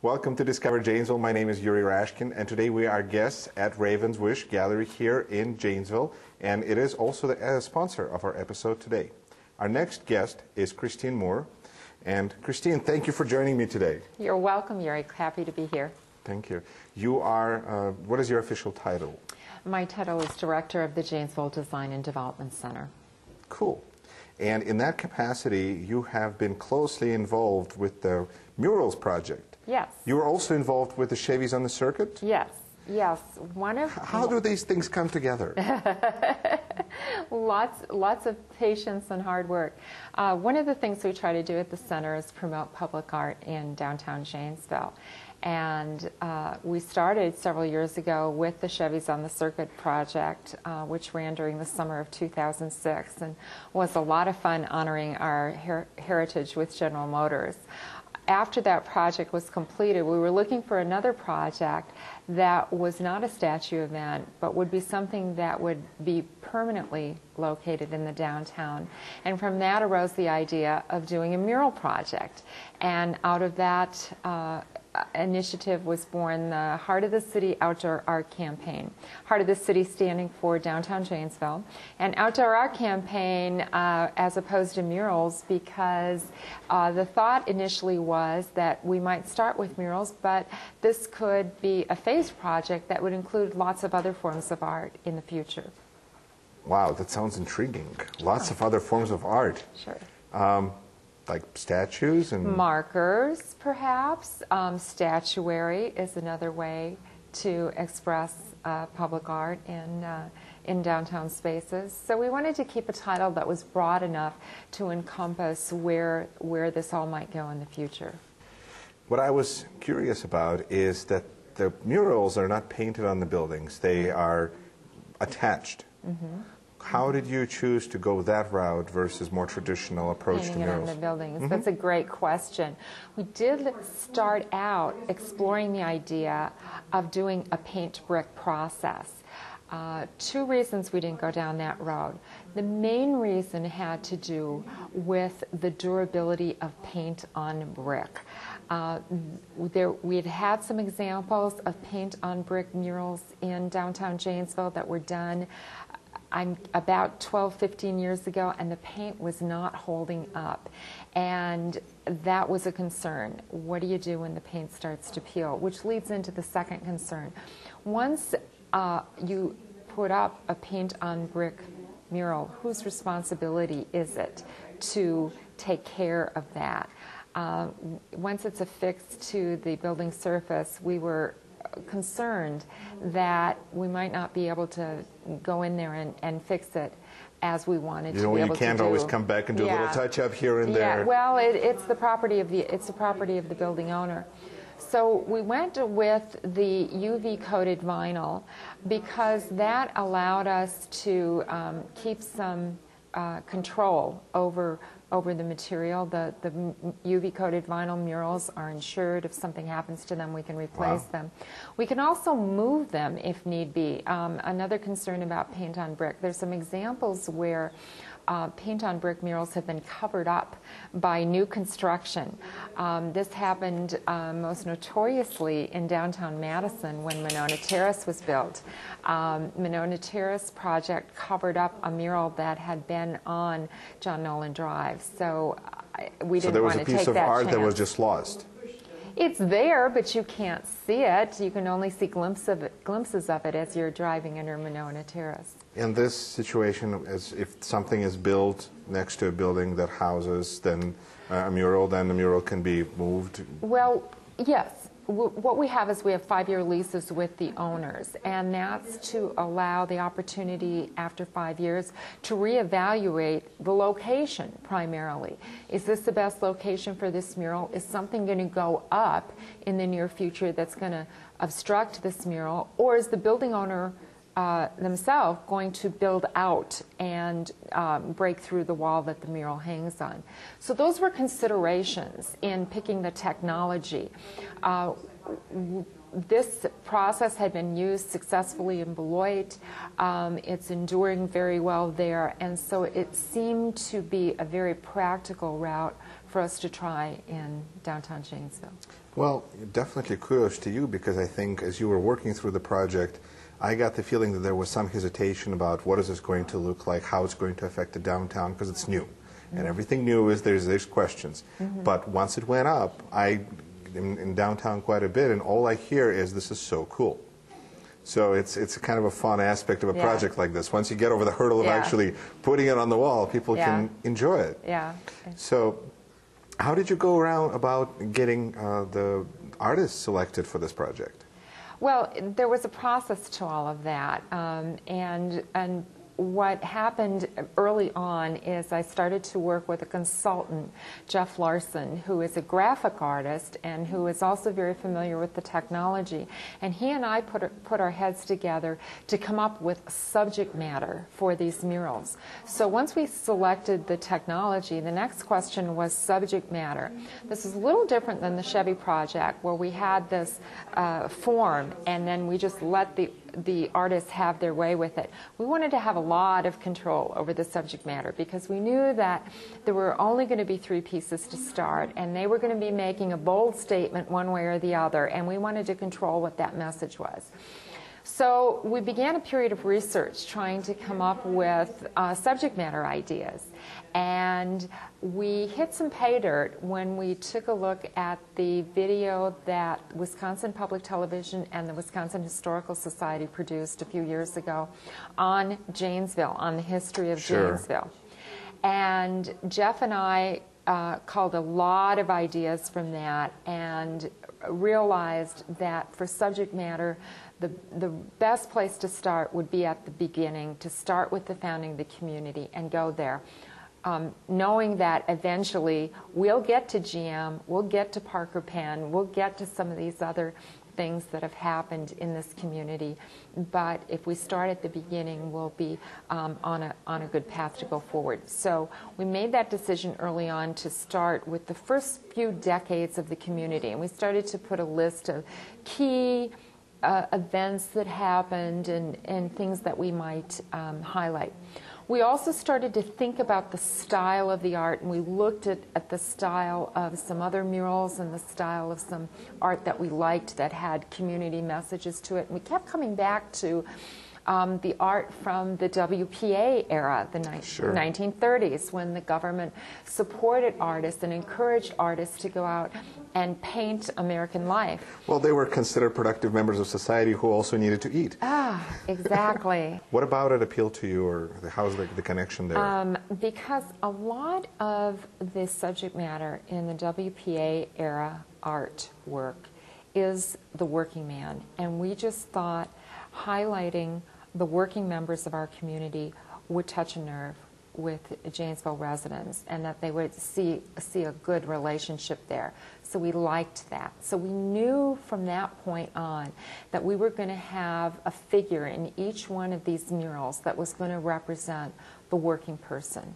Welcome to Discover Janesville. My name is Yuri Rashkin, and today we are guests at Raven's Wish Gallery here in Janesville, and it is also the sponsor of our episode today. Our next guest is Christine Moore, and Christine, thank you for joining me today. You're welcome, Yuri. Happy to be here. Thank you. You are, what is your official title? My title is Director of the Janesville Design and Development Center. Cool. And in that capacity, you have been closely involved with the Murals project. Yes. You were also involved with the Chevys on the circuit? Yes. Yes. How do these things come together? Lots of patience and hard work. One of the things we try to do at the center is promote public art in downtown Janesville. And we started several years ago with the Chevys on the Circuit project, which ran during the summer of 2006 and was a lot of fun honoring our heritage with General Motors. After that project was completed, we were looking for another project that was not a statue event, but would be something that would be permanently located in the downtown. And from that arose the idea of doing a mural project. And out of that initiative was born the Heart of the City Outdoor Art Campaign. Heart of the City standing for downtown Janesville. And Outdoor Art Campaign as opposed to murals because the thought initially was that we might start with murals, but this could be a phased project that would include lots of other forms of art in the future. Wow, that sounds intriguing. Lots of other forms of art. Sure. Like statues and markers, perhaps. Statuary is another way to express public art in downtown spaces. So we wanted to keep a title that was broad enough to encompass where this all might go in the future. What I was curious about is that the murals are not painted on the buildings; they are attached. Mm-hmm. How did you choose to go that route versus more traditional approach to murals? Painting it on the buildings. Mm-hmm. That's a great question. We did start out exploring the idea of doing a paint brick process. Two reasons we didn't go down that road. The main reason had to do with the durability of paint on brick. We had had some examples of paint on brick murals in downtown Janesville that were done about 12, 15 years ago, and the paint was not holding up. And that was a concern. What do you do when the paint starts to peel? Which leads into the second concern. Once you put up a paint on brick mural, whose responsibility is it to take care of that? Once it's affixed to the building surface, we were concerned that we might not be able to go in there and fix it as we wanted to be able to do. You can't always come back and do a little touch-up here and there. Yeah, well, it's the property of the building owner. So we went with the UV coated vinyl because that allowed us to keep some control over the material. The UV coated vinyl murals are insured. If something happens to them, we can replace them. We can also move them if need be. Another concern about paint on brick, there's some examples where paint on brick murals have been covered up by new construction. This happened most notoriously in downtown Madison when Monona Terrace was built. Monona Terrace project covered up a mural that had been on John Nolan Drive. So we didn't want to take that chance. So there was a piece of art that was just lost. It's there, but you can't see it. You can only see glimpses of it as you're driving under Monona Terrace. In this situation, as if something is built next to a building that houses then a mural, then the mural can be moved? Well, yes. What we have is we have 5-year leases with the owners, and that's to allow the opportunity after 5 years to reevaluate the location primarily. Is this the best location for this mural? Is something going to go up in the near future that's going to obstruct this mural? Or is the building owner themselves going to build out and break through the wall that the mural hangs on? So those were considerations in picking the technology. This process had been used successfully in Beloit. It's enduring very well there, and so it seemed to be a very practical route for us to try in downtown Janesville. Well, definitely kudos to you, because I think as you were working through the project, I got the feeling that there was some hesitation about what is this going to look like, how it's going to affect the downtown, because it's new. And everything new is there's questions. But once it went up, I am in downtown quite a bit, and all I hear is this is so cool. So it's kind of a fun aspect of a project like this. Once you get over the hurdle of actually putting it on the wall, people can enjoy it. Yeah. So how did you go around about getting the artists selected for this project? Well, there was a process to all of that, and what happened early on is I started to work with a consultant, Jeff Larson, who is a graphic artist and who is also very familiar with the technology. And he and I put our heads together to come up with subject matter for these murals. So once we selected the technology, the next question was subject matter. This is a little different than the Chevy project, where we had this form and then we just let the artists have their way with it. We wanted to have a lot of control over the subject matter because we knew that there were only going to be 3 pieces to start, and they were going to be making a bold statement one way or the other, and we wanted to control what that message was. So we began a period of research trying to come up with subject matter ideas. And we hit some pay dirt when we took a look at the video that Wisconsin Public Television and the Wisconsin Historical Society produced a few years ago on Janesville, on the history of Janesville. And Jeff and I called a lot of ideas from that and realized that for subject matter, the best place to start would be at the beginning, to start with the founding of the community and go there. Knowing that eventually we'll get to GM, we'll get to Parker Penn, we'll get to some of these other things that have happened in this community. But if we start at the beginning, we'll be on a good path to go forward. So we made that decision early on to start with the first few decades of the community. And we started to put a list of key events that happened and things that we might highlight. We also started to think about the style of the art, and we looked at the style of some other murals and the style of some art that we liked that had community messages to it. And we kept coming back to the art from the WPA era, the 1930s, when the government supported artists and encouraged artists to go out and paint American life. Well, they were considered productive members of society who also needed to eat. Ah, exactly. What about it appealed to you, or how's the connection there? Because a lot of the subject matter in the WPA era artwork is the working man, and we just thought highlighting the working members of our community would touch a nerve with Janesville residents, and that they would see a good relationship there. So we liked that. So we knew from that point on that we were going to have a figure in each one of these murals that was going to represent the working person.